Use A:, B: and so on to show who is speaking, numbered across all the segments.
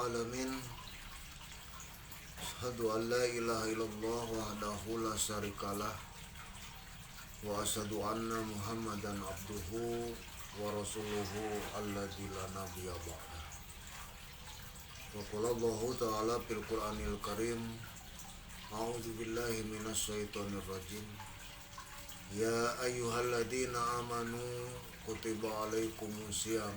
A: alamin. Asyhadu an la ilaha illallah wahdahu la syarikalah wa asyhadu anna Muhammadan abduhu wa rasuluhu alladzi la nabiyya ba'da. Wa qala Allahu ta'ala fil Qur'anil Karim, a'udzu billahi minasy syaithanir rajim. Ya ayyuhalladzina amanu kutiba alaikumusiyam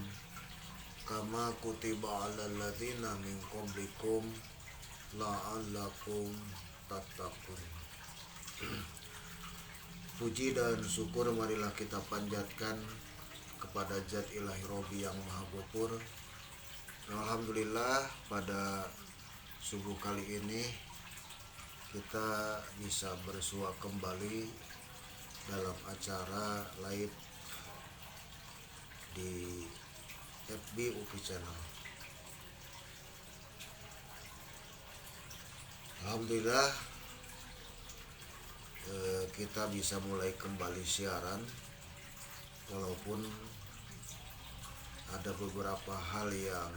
A: kama kutiba alal ladzina min qablikum la'allakum tattaqun. Puji dan syukur marilah kita panjatkan kepada Zat Ilahi Robbi yang Maha Ghafur. Alhamdulillah, pada subuh kali ini kita bisa bersua kembali dalam acara live di FB UPI Channel. Alhamdulillah, kita bisa mulai kembali siaran walaupun ada beberapa hal yang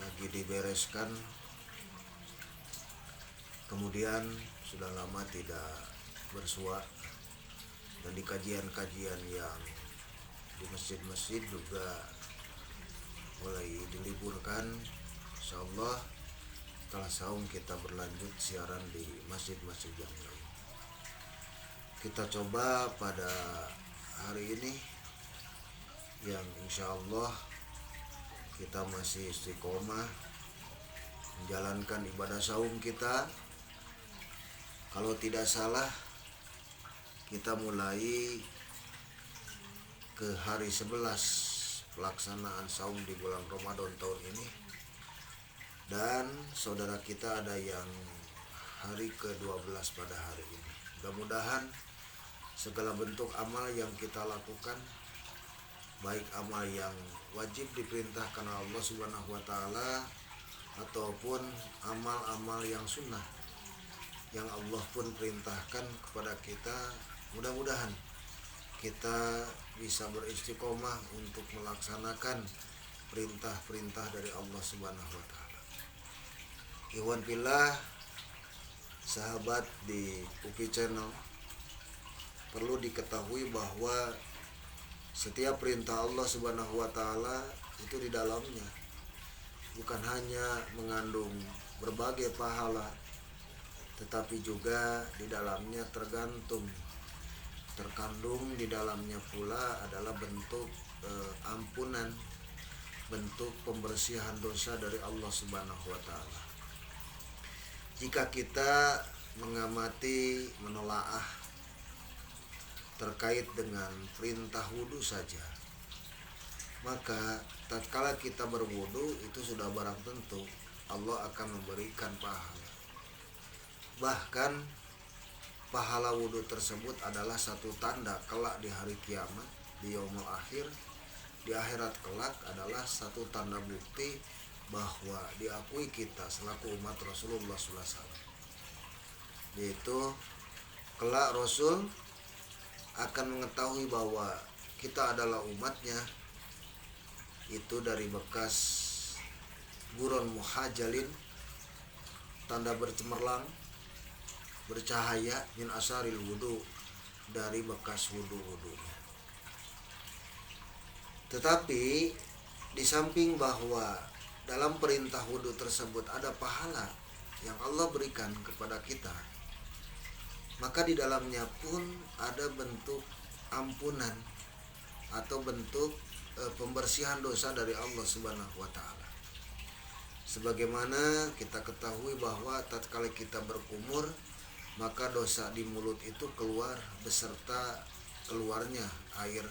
A: lagi dibereskan, kemudian sudah lama tidak bersua, dan di kajian-kajian yang di masjid-masjid juga mulai diliburkan. Insyaallah setelah saum kita berlanjut siaran di masjid-masjid yang lain. Kita coba pada hari ini yang insyaallah kita masih istiqomah menjalankan ibadah saum kita. Kalau tidak salah, kita mulai ke hari 11 pelaksanaan saum di bulan Ramadan tahun ini, dan saudara kita ada yang hari ke-12 pada hari ini. Mudah-mudahan segala bentuk amal yang kita lakukan, baik amal yang wajib diperintahkan Allah Subhanahu wa taala ataupun amal-amal yang sunnah yang Allah pun perintahkan kepada kita, mudah-mudahan kita bisa beristiqomah untuk melaksanakan perintah-perintah dari Allah Subhanahu wa taala. Ikhwan fillah, sahabat di UPI Channel, perlu diketahui bahwa setiap perintah Allah Subhanahu wa taala itu di dalamnya bukan hanya mengandung berbagai pahala, tetapi juga di dalamnya terkandung di dalamnya pula adalah bentuk ampunan, bentuk pembersihan dosa dari Allah Subhanahu wa taala. Jika kita mengamati, menelaah terkait dengan perintah wudhu saja, maka tatkala kita berwudhu itu sudah barang tentu Allah akan memberikan pahala. Bahkan pahala wudhu tersebut adalah satu tanda kelak di hari kiamat, di yaumul akhir, di akhirat kelak, adalah satu tanda bukti bahwa diakui kita selaku umat Rasulullah SAW. Yaitu kelak Rasul akan mengetahui bahwa kita adalah umatnya, itu dari bekas buron muhajalin, tanda bercemerlang, bercahaya, min asaril wudu, dari bekas wudu-wudunya. Tetapi di samping bahwa dalam perintah wudu tersebut ada pahala yang Allah berikan kepada kita, maka di dalamnya pun ada bentuk ampunan atau bentuk pembersihan dosa dari Allah Subhanahu wa taala. Sebagaimana kita ketahui bahwa tatkala kita berkumur, maka dosa di mulut itu keluar beserta keluarnya air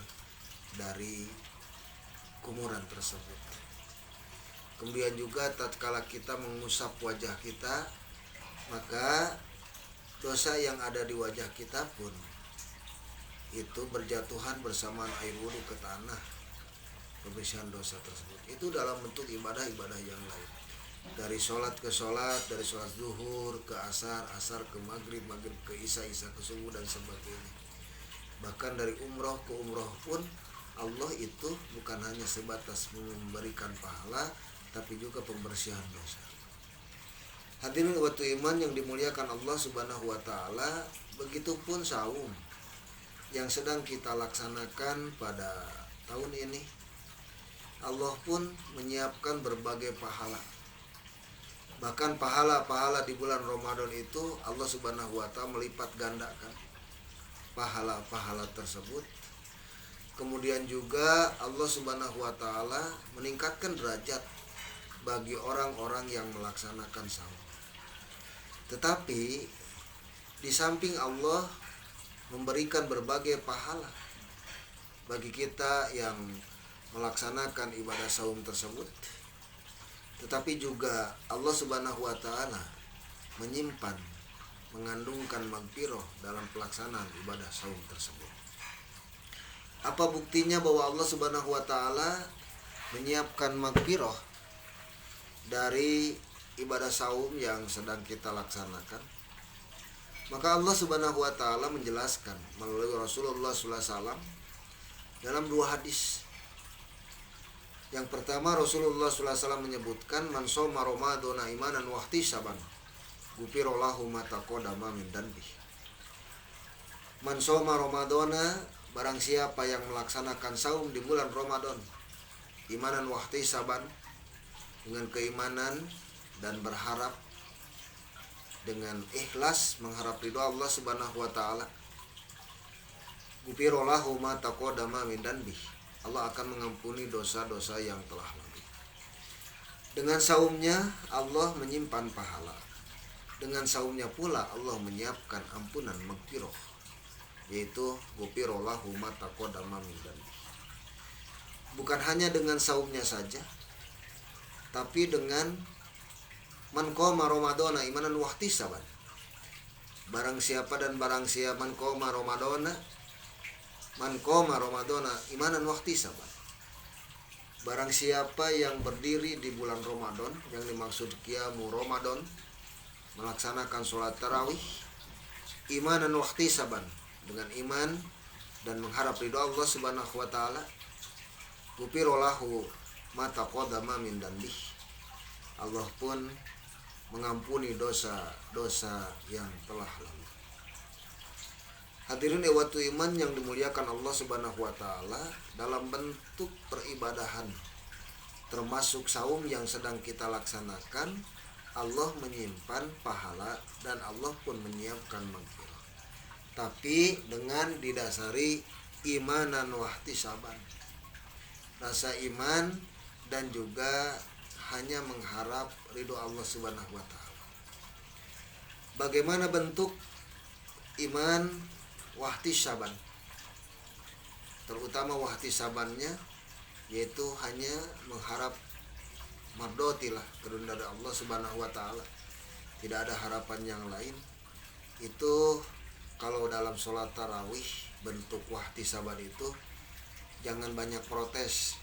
A: dari kumuran tersebut. Kemudian juga tatkala kita mengusap wajah kita, maka dosa yang ada di wajah kita pun itu berjatuhan bersamaan air wudhu ke tanah, pembersihan dosa tersebut. Itu dalam bentuk ibadah-ibadah yang lain. Dari sholat ke sholat, dari sholat zuhur ke asar, asar ke maghrib, maghrib ke isya, isya ke subuh, dan sebagainya. Bahkan dari umroh ke umroh pun Allah itu bukan hanya sebatas memberikan pahala, tapi juga pembersihan dosa. Hadirin waktu iman yang dimuliakan Allah Subhanahu wa taala, begitupun saum yang sedang kita laksanakan pada tahun ini. Allah pun menyiapkan berbagai pahala. Bahkan pahala-pahala di bulan Ramadan itu Allah Subhanahu wa taala melipat gandakan pahala-pahala tersebut. Kemudian juga Allah Subhanahu wa taala meningkatkan derajat bagi orang-orang yang melaksanakan saum. Tetapi di samping Allah memberikan berbagai pahala bagi kita yang melaksanakan ibadah saum tersebut, tetapi juga Allah Subhanahu wa taala menyimpan, mengandungkan magfirah dalam pelaksanaan ibadah saum tersebut. Apa buktinya bahwa Allah Subhanahu wa taala menyiapkan magfirah dari ibadah saum yang sedang kita laksanakan? Maka Allah Subhanahu wa taala menjelaskan melalui Rasulullah sallallahu alaihi wasallam dalam dua hadis. Yang pertama, Rasulullah sallallahu alaihi wasallam menyebutkan, man shoma ramadhana imanan wa ihtisaban ghufira lahu ma taqaddama min dhanbi. Man shoma ramadhana, barang siapa yang melaksanakan saum di bulan Ramadan imanan wa ihtisaban, dengan keimanan dan berharap, dengan ikhlas mengharap ridho Allah Subhanahu wa taala, ghufira lahu ma taqaddama min dhanbi, Allah akan mengampuni dosa-dosa yang telah lalu. Dengan saumnya Allah menyimpan pahala. Dengan saumnya pula Allah menyiapkan ampunan magfirah, yaitu ghufira lahu ma taqaddama min dhanbi. Bukan hanya dengan saumnya saja, tapi dengan man qoma ramadhana imanan wa ihtisaban. Barang siapa man qoma ramadhana imanan wa ihtisaban. Barang siapa yang berdiri di bulan Ramadan, yang dimaksud qiyamu Ramadan, melaksanakan sholat tarawih imanan wa ihtisaban, dengan iman dan mengharap ridho Allah Subhanahu wa taala, ghufira lahu ma taqaddama min dhanbi, Allah pun mengampuni dosa-dosa yang telah lalu. Hadirin ikhwatu iman yang dimuliakan Allah Subhanahu wa taala, dalam bentuk peribadahan termasuk saum yang sedang kita laksanakan, Allah menyimpan pahala dan Allah pun menyiapkan magfirah. Tapi dengan didasari imanan wa ihtisaban, rasa iman dan juga hanya mengharap ridho Allah Subhanahu wa taala. Bagaimana bentuk iman wa ihtisaban? Terutama wa ihtisabannya yaitu hanya mengharap mardotilah, keridhaan dari Allah Subhanahu wa taala. Tidak ada harapan yang lain. Itu kalau dalam sholat tarawih bentuk wa ihtisaban itu jangan banyak protes.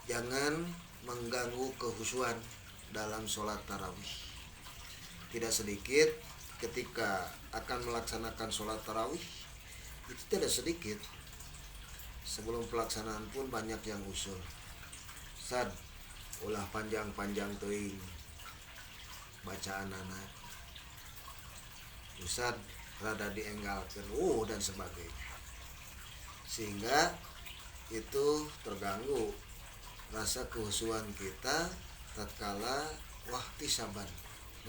A: Jangan mengganggu kehusuan dalam sholat tarawih. Tidak sedikit ketika akan melaksanakan sholat tarawih, itu tidak sedikit. Sebelum pelaksanaan pun banyak yang usul, Sad, ulah panjang-panjang teuing bacaan anak, Ustad rada dienggalkan, dan sebagainya. Sehingga itu terganggu rasa kehusuan kita tatkala wahtisaban,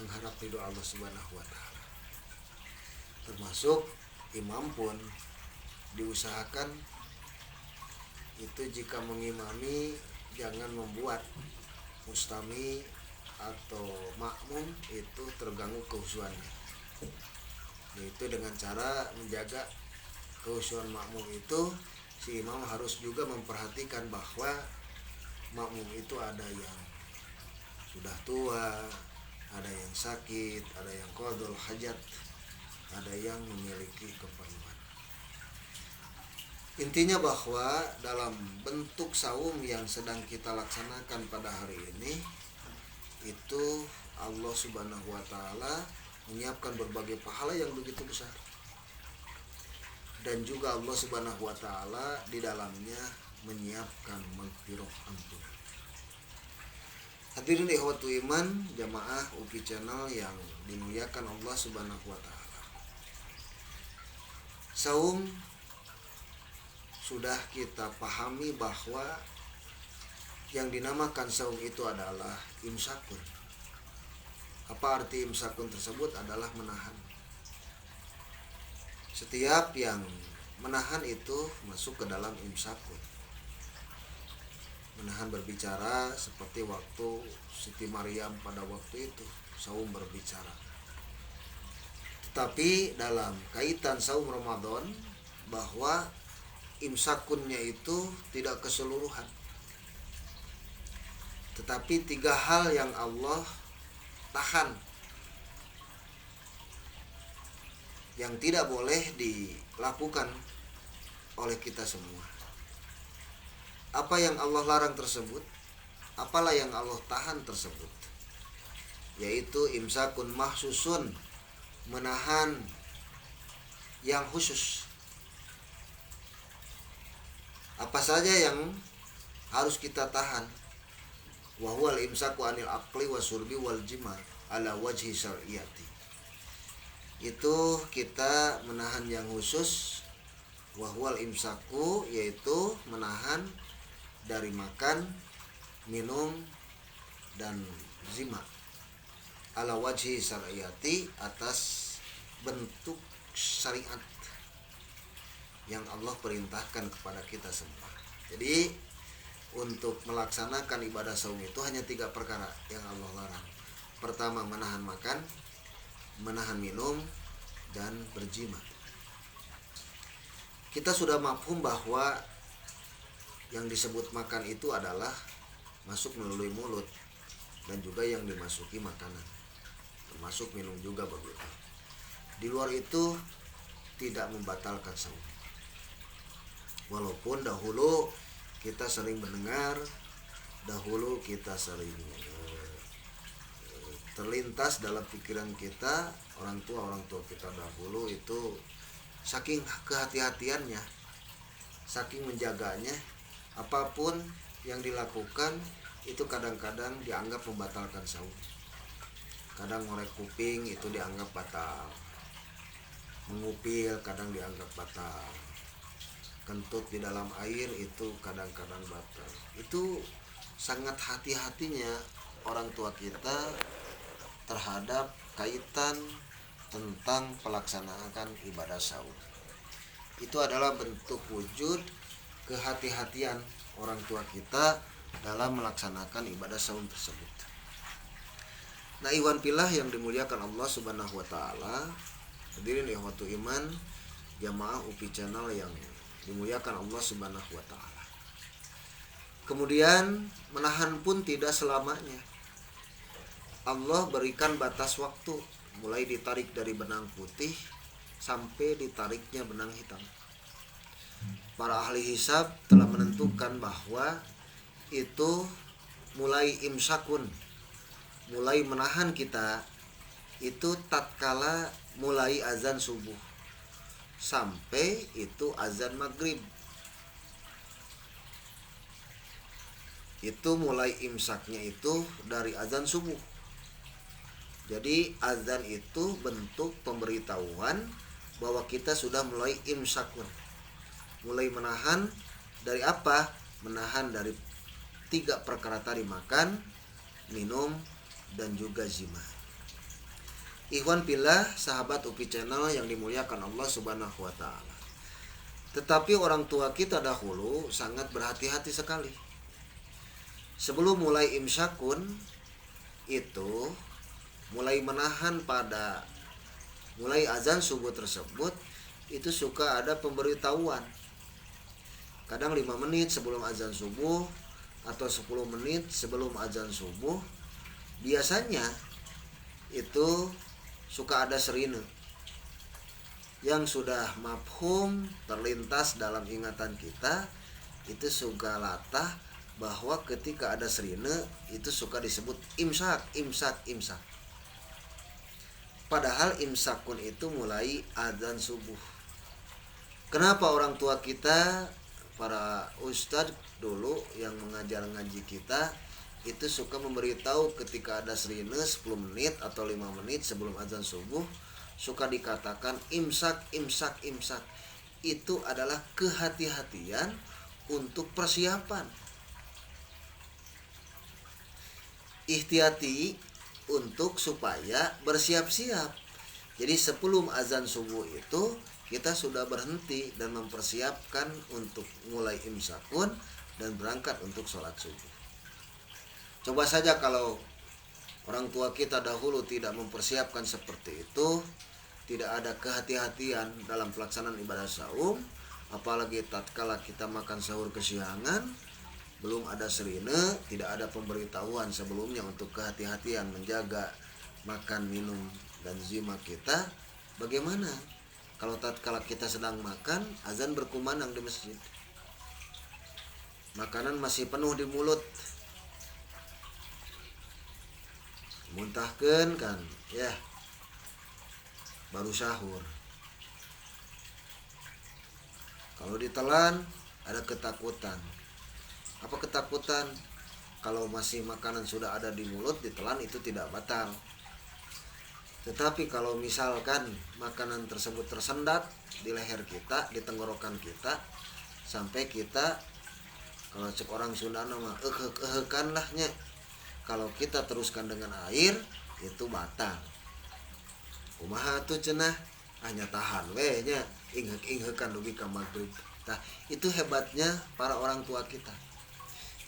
A: mengharap ridho Allah Subhanahu wa taala. Termasuk imam pun diusahakan itu jika mengimami jangan membuat mustami atau makmum itu terganggu kehusuannya. Yaitu dengan cara menjaga kehusuan makmum itu, si imam harus juga memperhatikan bahwa makmum itu ada yang sudah tua, ada yang sakit, ada yang qadul hajat, ada yang memiliki keperluan. Intinya bahwa dalam bentuk saum yang sedang kita laksanakan pada hari ini, itu Allah Subhanahu wa taala menyiapkan berbagai pahala yang begitu besar. dan juga Allah Subhanahu wa taala di dalamnya menyiapkan maghfirah ampun. Hadirin ikhwatu iman, jamaah UPI Channel yang dimuliakan Allah Subhanahu wa taala. Saum sudah kita pahami bahwa yang dinamakan saum itu adalah imsakun. Apa arti imsakun tersebut? Adalah menahan. Setiap yang menahan itu masuk ke dalam imsakun. Menahan berbicara seperti waktu Siti Maryam pada waktu itu saum berbicara. Tetapi dalam kaitan saum Ramadan, bahwa imsakunnya itu tidak keseluruhan, tetapi 3 hal yang Allah tahan, yang tidak boleh dilakukan oleh kita semua. Apa yang Allah larang tersebut, apalah yang Allah tahan tersebut, yaitu imsakun mahsusun, menahan yang khusus. Apa saja yang harus kita tahan? Wa huwal imsaku anil aqli wasurbi wal jima ala wajhi syar'iyati. Itu kita menahan yang khusus. Wa huwal imsaku, yaitu menahan dari makan, minum, dan zima ala wajhi syar'iyati, atas bentuk syariat yang Allah perintahkan kepada kita semua. Jadi untuk melaksanakan ibadah saum itu hanya 3 perkara yang Allah larang. Pertama, menahan makan, menahan minum, dan berjima. Kita sudah mafhum bahwa yang disebut makan itu adalah masuk melalui mulut, dan juga yang dimasuki makanan, termasuk minum juga begitu. Di luar itu tidak membatalkan saum. Walaupun dahulu kita sering mendengar, dahulu kita sering terlintas dalam pikiran kita, orang tua kita dahulu itu saking kehati-hatiannya, saking menjaganya, apapun yang dilakukan itu kadang-kadang dianggap membatalkan saum. Kadang ngorek kuping itu dianggap batal, mengupil kadang dianggap batal, kentut di dalam air itu kadang-kadang batal. Itu sangat hati-hatinya orang tua kita terhadap kaitan tentang pelaksanaan ibadah saum. Itu adalah bentuk wujud kehati-hatian orang tua kita dalam melaksanakan ibadah saum tersebut. Nah, iwan pillah yang dimuliakan Allah Subhanahu wa taala, hadirin ikhwatu iman, jamaah UPI Channel yang dimuliakan Allah Subhanahu wa taala. Kemudian menahan pun tidak selamanya. Allah berikan batas waktu, mulai ditarik dari benang putih sampai ditariknya benang hitam. Para ahli hisab telah menentukan bahwa itu mulai imsakun, mulai menahan kita itu tatkala mulai azan subuh sampai itu azan maghrib. Itu mulai imsaknya itu dari azan subuh. Jadi azan itu bentuk pemberitahuan bahwa kita sudah mulai imsakun, mulai menahan dari apa? Menahan dari 3 perkara tadi, makan, minum, dan juga zina. Ikhwan fillah, sahabat UPI Channel yang dimuliakan Allah Subhanahu wa taala. Tetapi orang tua kita dahulu sangat berhati-hati sekali. Sebelum mulai imsakun itu, mulai menahan pada mulai azan subuh tersebut, itu suka ada pemberitahuan. Kadang 5 menit sebelum azan subuh atau 10 menit sebelum azan subuh, biasanya itu suka ada sirine yang sudah mafhum, terlintas dalam ingatan kita. Itu suka latah bahwa ketika ada sirine itu suka disebut imsak. Padahal imsakun itu mulai azan subuh. Kenapa orang tua kita, para ustadz dulu yang mengajar ngaji kita itu suka memberitahu ketika ada sirine 10 menit atau 5 menit sebelum azan subuh suka dikatakan imsak, imsak, imsak. Itu adalah kehati-hatian untuk persiapan. Ihtiyati untuk supaya bersiap-siap. Jadi sebelum azan subuh itu kita sudah berhenti dan mempersiapkan untuk mulai imsakun dan berangkat untuk sholat subuh. Coba saja kalau orang tua kita dahulu tidak mempersiapkan seperti itu, tidak ada kehati-hatian dalam pelaksanaan ibadah saum, apalagi tatkala kita makan sahur kesiangan, belum ada sirine, tidak ada pemberitahuan sebelumnya untuk kehati-hatian menjaga makan, minum, dan zima kita. Bagaimana kalau tatkala kita sedang makan, azan berkumandang di masjid, makanan masih penuh di mulut, muntahkan kan, ya, baru sahur. Kalau ditelan ada ketakutan. Apa ketakutan? Kalau masih makanan sudah ada di mulut, ditelan itu tidak batal. Tetapi kalau misalkan makanan tersebut tersendat di leher kita, di tenggorokan kita, sampai kita, kalau cek orang Sunda nama kan lahnya, kalau kita teruskan dengan air itu batal. Kumaha tuh cenah, hanya tahan we nya, inghek-inghekan dugi ka maghrib. Nah, itu hebatnya para orang tua kita.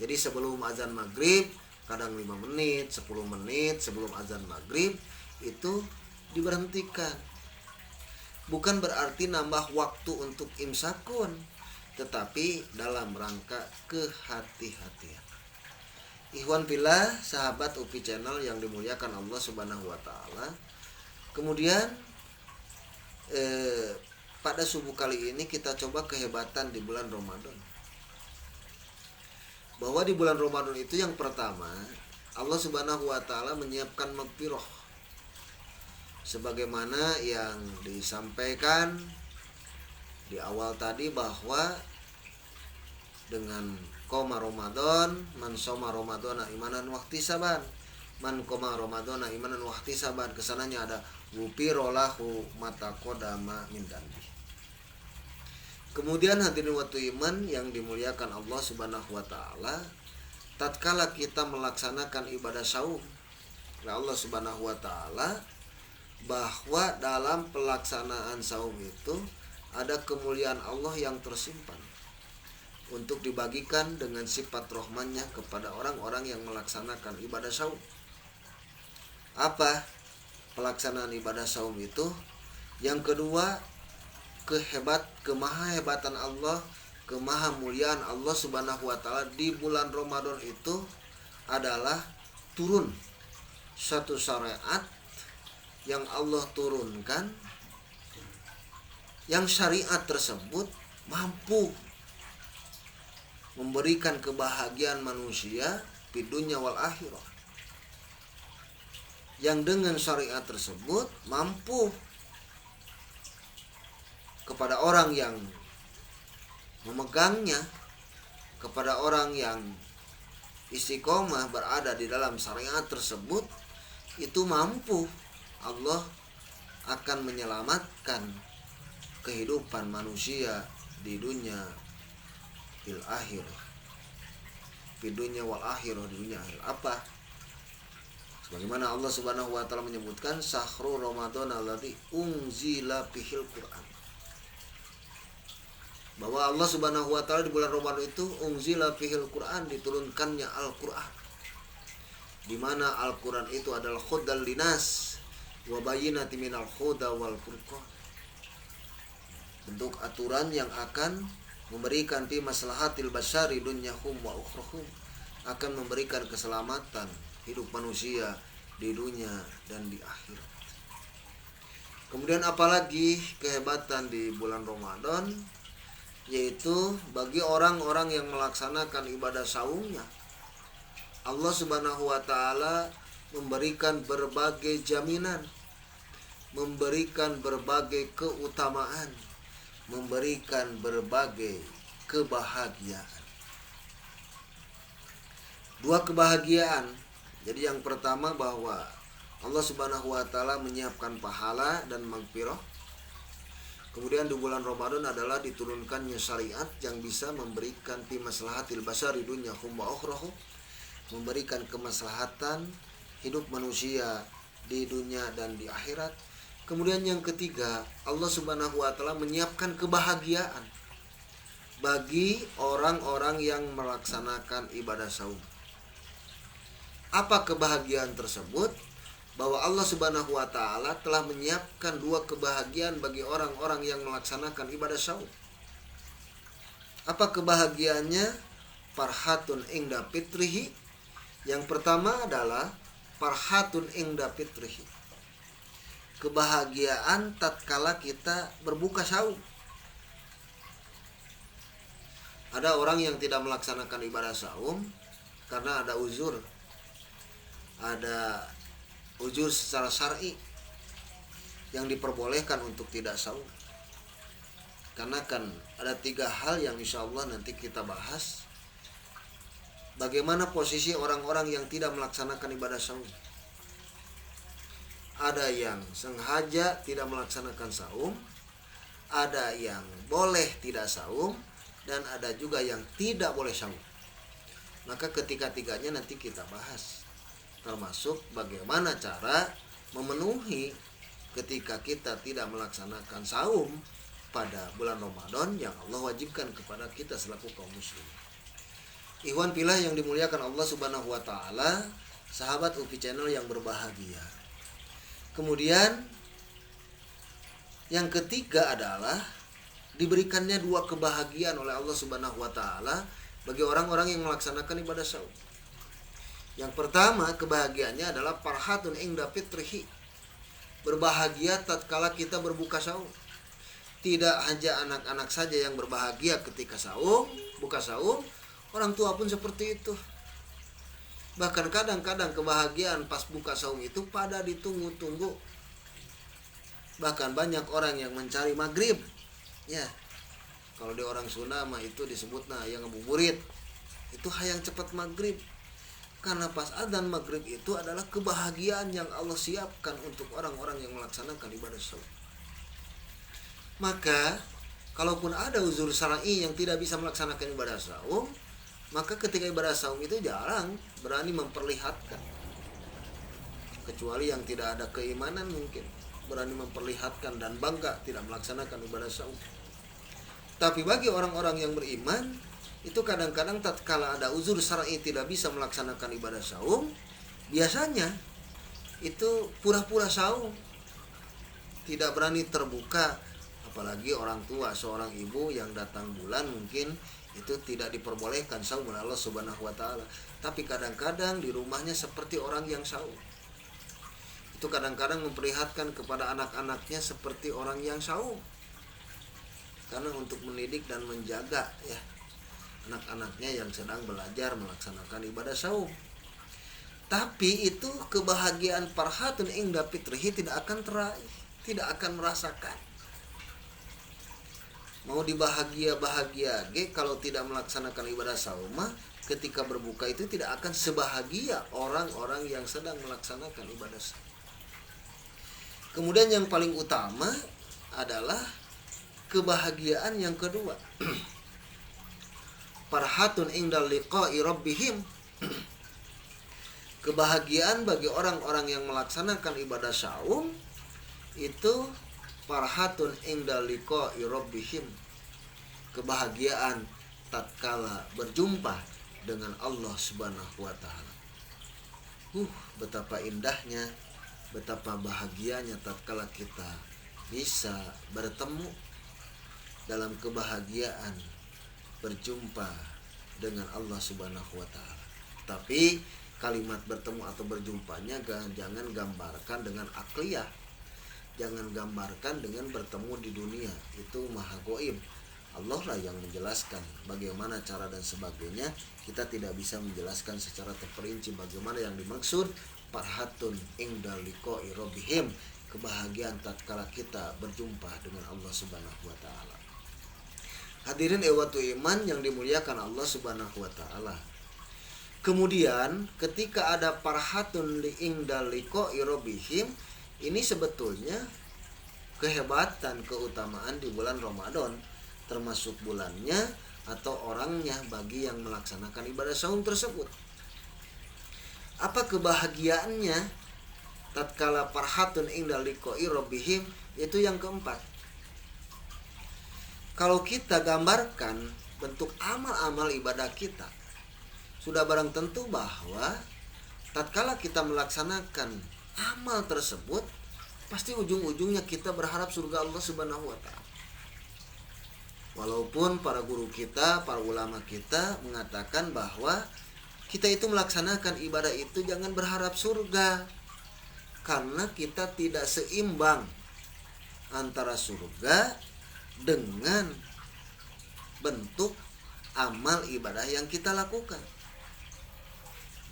A: Jadi sebelum azan maghrib, kadang 5 menit, 10 menit sebelum azan maghrib itu diberhentikan. Bukan berarti nambah waktu untuk imsakun, tetapi dalam rangka kehati-hatian. Ikhwan fillah, sahabat UPI Channel yang dimuliakan Allah Subhanahu wa taala. Kemudian pada subuh kali ini kita coba kehebatan di bulan Ramadan. Bahwa di bulan Ramadan itu yang pertama, Allah Subhanahu wa taala menyiapkan maghfirah. Sebagaimana yang disampaikan di awal tadi bahwa dengan koma Ramadan, man soma Ramadana imanan wahtisaban, man koma Ramadana imanan wahtisaban, kesananya ada wupirolahu mata kodama min dambi. Kemudian hadirin wa iman yang dimuliakan Allah Subhanahu wa taala, tatkala kita melaksanakan ibadah saum oleh Allah Subhanahu wa taala, bahwa dalam pelaksanaan saum itu ada kemuliaan Allah yang tersimpan untuk dibagikan dengan sifat rahmannya kepada orang-orang yang melaksanakan ibadah saum. Apa pelaksanaan ibadah saum itu? Yang kedua, kemahahebatan Allah, kemahamuliaan Allah Subhanahu wa taala di bulan Ramadan itu adalah turun satu syariat yang Allah turunkan, yang syariat tersebut mampu memberikan kebahagiaan manusia di dunia wal akhirah, yang dengan syariat tersebut mampu kepada orang yang memegangnya, kepada orang yang istiqomah berada di dalam syariat tersebut, itu mampu Allah akan menyelamatkan kehidupan manusia di dunia fil akhirah, di dunia wal akhirah, di dunia akhir. Apa? Sebagaimana Allah Subhanahu wa taala menyebutkan sahru Ramadan alladzi unzila fihil Qur'an, bahwa Allah Subhanahu wa taala di bulan Ramadan itu unzila fihil Qur'an, diturunkannya Al-Qur'an, di mana Al-Qur'an itu adalah hudal linas wa bayyinatin minal huda wal furqan, bentuk aturan yang akan memberikan fi maslahatil basyari dunyahum wa ukhrahum, akan memberikan keselamatan hidup manusia di dunia dan di akhirat. Kemudian apalagi kehebatan di bulan Ramadan, yaitu bagi orang-orang yang melaksanakan ibadah saumnya, Allah Subhanahu wa taala memberikan berbagai jaminan, memberikan berbagai keutamaan, memberikan berbagai kebahagiaan. Dua kebahagiaan. Jadi yang pertama bahwa Allah Subhanahu wa taala menyiapkan pahala dan magfirah. Kemudian di bulan Ramadan adalah diturunkannya syariat yang bisa memberikan fi maslahatil basari dunyahum wa ukhrahum, memberikan kemaslahatan hidup manusia di dunia dan di akhirat. Kemudian yang ketiga, Allah Subhanahu wa taala menyiapkan kebahagiaan bagi orang-orang yang melaksanakan ibadah saum. Apa kebahagiaan tersebut? Bahwa Allah Subhanahu wa taala telah menyiapkan dua kebahagiaan bagi orang-orang yang melaksanakan ibadah saum. Apa kebahagiaannya? Farhatun ingda fitrihi. Yang pertama adalah farhatun ingda fitrihi. Kebahagiaan tatkala kita berbuka saum. Ada orang yang tidak melaksanakan ibadah saum karena ada uzur. Ada uzur secara syar'i yang diperbolehkan untuk tidak saum. Karena kan ada 3 hal yang insya Allah nanti kita bahas. Bagaimana posisi orang-orang yang tidak melaksanakan ibadah saum. Ada yang sengaja tidak melaksanakan saum, ada yang boleh tidak saum, dan ada juga yang tidak boleh saum. Maka ketiga-tiganya nanti kita bahas. Termasuk bagaimana cara memenuhi ketika kita tidak melaksanakan saum pada bulan Ramadan yang Allah wajibkan kepada kita selaku kaum muslim. Ikhwan fillah yang dimuliakan Allah Subhanahu wa taala, sahabat UFI Channel yang berbahagia. Kemudian yang ketiga adalah diberikannya 2 kebahagiaan oleh Allah Subhanahu wa taala bagi orang-orang yang melaksanakan ibadah saum. Yang pertama kebahagiaannya adalah farhatun ingda fitrihi. Berbahagia tatkala kita berbuka saum. Tidak hanya anak-anak saja yang berbahagia ketika saum, buka saum, orang tua pun seperti itu. Bahkan kadang-kadang kebahagiaan pas buka saum itu pada ditunggu-tunggu. Bahkan banyak orang yang mencari maghrib. Ya. Kalau di orang Sunda mah itu disebutna yang ngabuburit. Itu hayang cepat maghrib. Karena pas adzan maghrib itu adalah kebahagiaan yang Allah siapkan untuk orang-orang yang melaksanakan ibadah saum. Maka kalaupun ada uzur syar'i yang tidak bisa melaksanakan ibadah saum, maka ketika ibadah saum itu jarang berani memperlihatkan. Kecuali yang tidak ada keimanan mungkin berani memperlihatkan dan bangga tidak melaksanakan ibadah saum. Tapi bagi orang-orang yang beriman, itu kadang-kadang tatkala ada uzur syar'i tidak bisa melaksanakan ibadah saum, biasanya itu pura-pura saum, tidak berani terbuka. Apalagi orang tua, seorang ibu yang datang bulan mungkin itu tidak diperbolehkan saum oleh Allah Subhanahu wa taala. Tapi kadang-kadang di rumahnya seperti orang yang saum. Itu kadang-kadang memperlihatkan kepada anak-anaknya seperti orang yang saum. Karena untuk mendidik dan menjaga ya anak-anaknya yang sedang belajar melaksanakan ibadah saum. Tapi itu kebahagiaan farhatun ingda fitrihi tidak akan teraih, tidak akan merasakan. Mau dibahagia-bahagia kalau tidak melaksanakan ibadah saum, ketika berbuka itu tidak akan sebahagia orang-orang yang sedang melaksanakan ibadah saum. Kemudian yang paling utama adalah kebahagiaan yang kedua. Farhatun indal liqa'i rabbihim. Kebahagiaan bagi orang-orang yang melaksanakan ibadah saum itu farhatun indal liqa'i rabbihim. Kebahagiaan tatkala berjumpa dengan Allah Subhanahu wa taala. Betapa indahnya, betapa bahagianya tatkala kita bisa bertemu dalam kebahagiaan berjumpa dengan Allah Subhanahu wa taala. Tapi kalimat bertemu atau berjumpanya jangan gambarkan dengan akliyah. Jangan gambarkan dengan bertemu di dunia. Itu maha goib. Allah lah yang menjelaskan bagaimana cara dan sebagainya. Kita tidak bisa menjelaskan secara terperinci bagaimana yang dimaksud farhatun inda liqa'i rabbihim. Kebahagiaan tatkala kita berjumpa dengan Allah Subhanahu wa taala. Hadirin ewatu iman yang dimuliakan Allah Subhanahu wa taala. Kemudian ketika ada parhatun li ingdal liqa'i rabbihim, ini sebetulnya kehebatan, keutamaan di bulan Ramadan, termasuk bulannya atau orangnya bagi yang melaksanakan ibadah saum tersebut. Apa kebahagiaannya tatkala parhatun ingdal liqa'i rabbihim? Itu yang keempat. Kalau kita gambarkan bentuk amal-amal ibadah kita, sudah barang tentu bahwa tatkala kita melaksanakan amal tersebut, pasti ujung-ujungnya kita berharap surga Allah Subhanahu wa taala. Walaupun para guru kita, para ulama kita mengatakan bahwa kita itu melaksanakan ibadah itu jangan berharap surga, karena kita tidak seimbang antara surga dengan bentuk amal ibadah yang kita lakukan.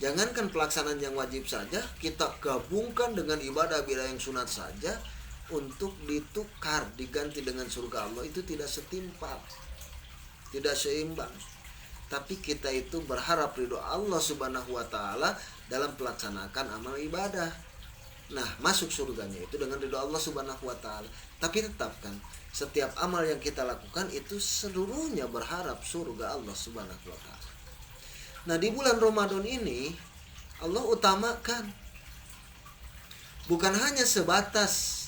A: Jangankan pelaksanaan yang wajib saja, kita gabungkan dengan ibadah-ibadah yang sunat saja untuk ditukar, diganti dengan surga Allah, itu tidak setimpal, tidak seimbang. Tapi kita itu berharap ridho Allah Subhanahu wa taala dalam pelaksanakan amal ibadah. Nah, masuk surganya itu dengan ridho Allah Subhanahu wa taala. Tapi tetapkan setiap amal yang kita lakukan itu seluruhnya berharap surga Allah Subhanahu wa taala. Nah, di bulan Ramadan ini Allah utamakan bukan hanya sebatas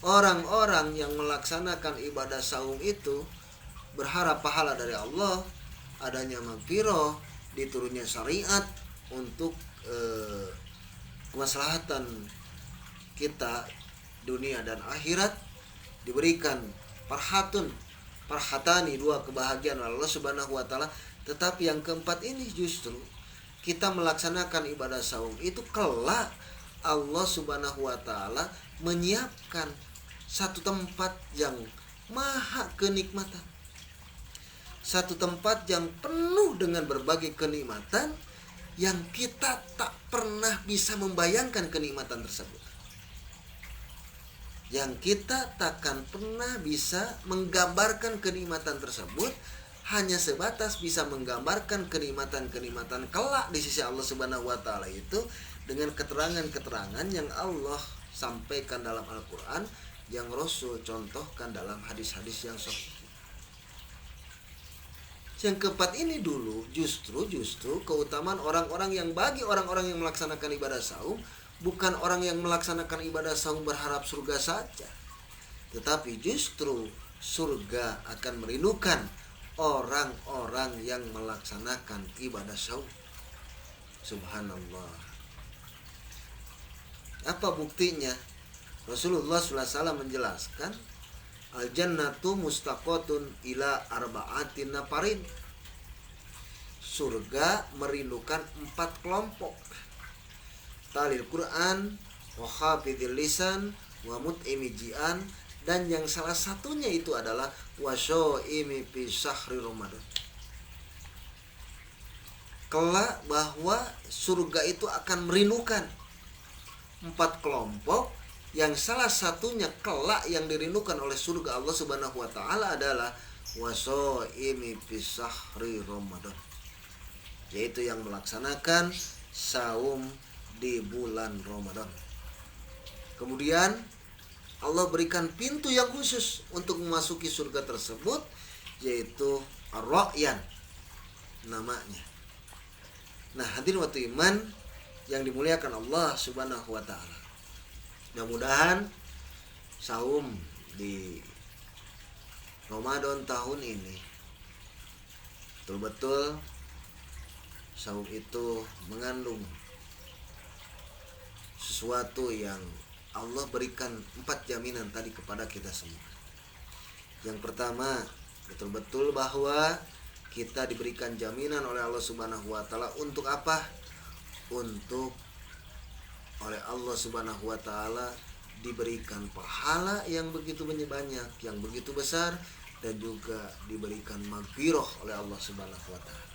A: orang-orang yang melaksanakan ibadah saum itu berharap pahala dari Allah, adanya maghfirah, diturunnya syariat untuk kemaslahatan kita dunia dan akhirat, diberikan parhatani, dua kebahagiaan Allah Subhanahu wa taala. Tetapi yang keempat ini justru kita melaksanakan ibadah saum itu kelak Allah Subhanahu wa taala menyiapkan satu tempat yang maha kenikmatan, satu tempat yang penuh dengan berbagai kenikmatan yang kita tak pernah bisa membayangkan kenikmatan tersebut, yang kita takkan pernah bisa menggambarkan kenikmatan tersebut, hanya sebatas bisa menggambarkan kenikmatan-kenikmatan kelak di sisi Allah Subhanahu wa taala itu dengan keterangan-keterangan yang Allah sampaikan dalam Al-Qur'an, yang Rasul contohkan dalam hadis-hadis yang sahih. Yang keempat ini dulu justru keutamaan orang-orang yang bagi orang-orang yang melaksanakan ibadah saum, bukan orang yang melaksanakan ibadah saum berharap surga saja, tetapi justru surga akan merindukan orang-orang yang melaksanakan ibadah saum. Subhanallah. Apa buktinya? Rasulullah SAW menjelaskan, al-jannatu mustaqotun ila arba'atin nafarin. Surga merindukan 4 kelompok. Talil Quran, wa hafidhil lisan, wa mut'imi ji'an, dan yang salah satunya itu adalah washo'imi fi syahri Ramadan. Kelak bahwa surga itu akan merindukan 4 kelompok, yang salah satunya kelak yang dirindukan oleh surga Allah Subhanahu wa taala adalah washo'imi fi syahri Ramadan, yaitu yang melaksanakan saum di bulan Ramadan. Kemudian Allah berikan pintu yang khusus untuk memasuki surga tersebut, yaitu Ar-Rayyan namanya. Nah, hadirin waktu iman yang dimuliakan Allah Subhanahu wa taala, mudah-mudahan saum di Ramadan tahun ini betul-betul saum itu mengandung sesuatu yang Allah berikan 4 jaminan tadi kepada kita semua. Yang pertama, betul-betul bahwa kita diberikan jaminan oleh Allah Subhanahu wa taala untuk apa? Untuk oleh Allah Subhanahu wa taala diberikan pahala yang begitu banyak, yang begitu besar, dan juga diberikan maghfirah oleh Allah Subhanahu wa taala.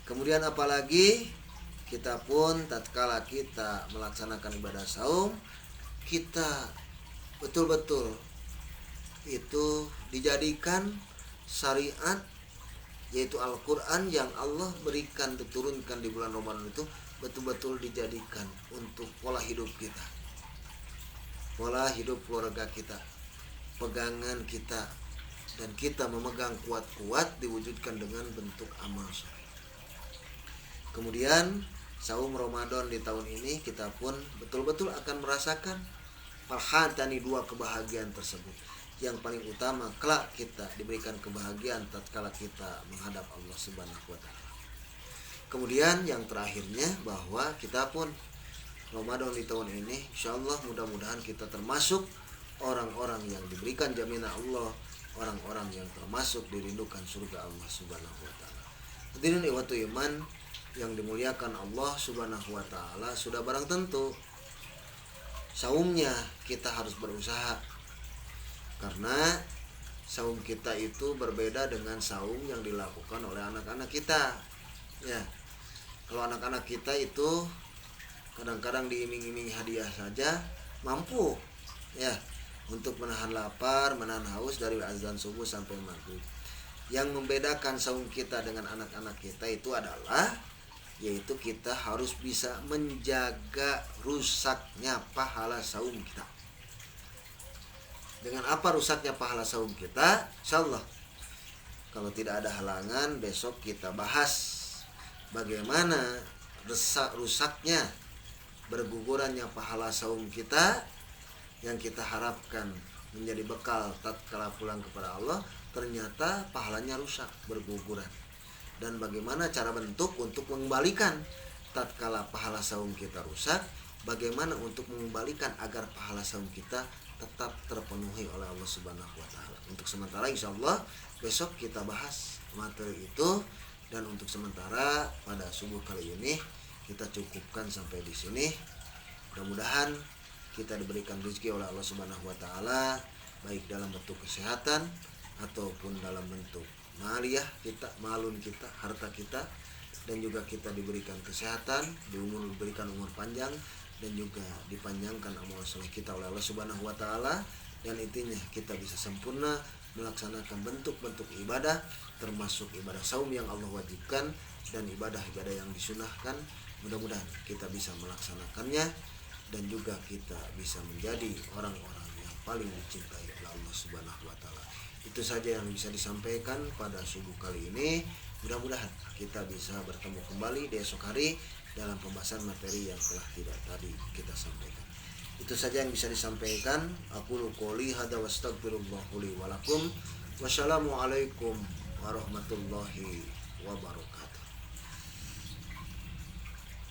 A: Kemudian apalagi kita pun tatkala kita melaksanakan ibadah saum, kita betul-betul itu dijadikan syariat yaitu Al-Quran yang Allah berikan diturunkan di bulan Ramadan itu betul-betul dijadikan untuk pola hidup kita, pola hidup keluarga kita, pegangan kita, dan kita memegang kuat-kuat diwujudkan dengan bentuk amal soleh. Kemudian saum Ramadan di tahun ini kita pun betul-betul akan merasakan farhatani, dua kebahagiaan tersebut. Yang paling utama kelak kita diberikan kebahagiaan tatkala kita menghadap Allah Subhanahu wa taala. Kemudian yang terakhirnya bahwa kita pun Ramadan di tahun ini insyaallah mudah-mudahan kita termasuk orang-orang yang diberikan jaminan Allah, orang-orang yang termasuk dirindukan surga Allah Subhanahu wa taala. Hadirin ikhwatu iman yang dimuliakan Allah Subhanahu wa taala, sudah barang tentu saumnya kita harus berusaha, karena saum kita itu berbeda dengan saum yang dilakukan oleh anak-anak kita. Ya, kalau anak-anak kita itu kadang-kadang diiming-imingi hadiah saja mampu ya untuk menahan lapar, menahan haus dari azan subuh sampai maghrib. Yang membedakan saum kita dengan anak-anak kita itu adalah yaitu kita harus bisa menjaga rusaknya pahala saum kita. Dengan apa rusaknya pahala saum kita? Insyaallah kalau tidak ada halangan besok kita bahas bagaimana rusaknya, bergugurannya pahala saum kita yang kita harapkan menjadi bekal tatkala pulang kepada Allah, ternyata pahalanya rusak, berguguran. Dan bagaimana cara bentuk untuk mengembalikan tatkala pahala saum kita rusak, bagaimana untuk mengembalikan agar pahala saum kita tetap terpenuhi oleh Allah Subhanahu wa taala. Untuk sementara insyaallah besok kita bahas materi itu, dan untuk sementara pada subuh kali ini kita cukupkan sampai di sini. Mudah-mudahan kita diberikan rezeki oleh Allah Subhanahu wa taala baik dalam bentuk kesehatan ataupun dalam bentuk maliyah kita, malun kita, harta kita, dan juga kita diberikan kesehatan, diberikan umur panjang, dan juga dipanjangkan amal soleh kita oleh Allah Subhanahu wa taala, dan intinya kita bisa sempurna melaksanakan bentuk-bentuk ibadah termasuk ibadah saum yang Allah wajibkan dan ibadah-ibadah yang disunahkan. Mudah-mudahan kita bisa melaksanakannya dan juga kita bisa menjadi orang-orang yang paling dicintai oleh Allah Subhanahu wa taala. Itu saja yang bisa disampaikan pada subuh kali ini. Mudah-mudahan kita bisa bertemu kembali di esok hari dalam pembahasan materi yang telah tidak tadi kita sampaikan. Itu saja yang bisa disampaikan. Aku qouli hadza wastaghfirullahu li wa lakum. Wassalamualaikum warahmatullahi wabarakatuh.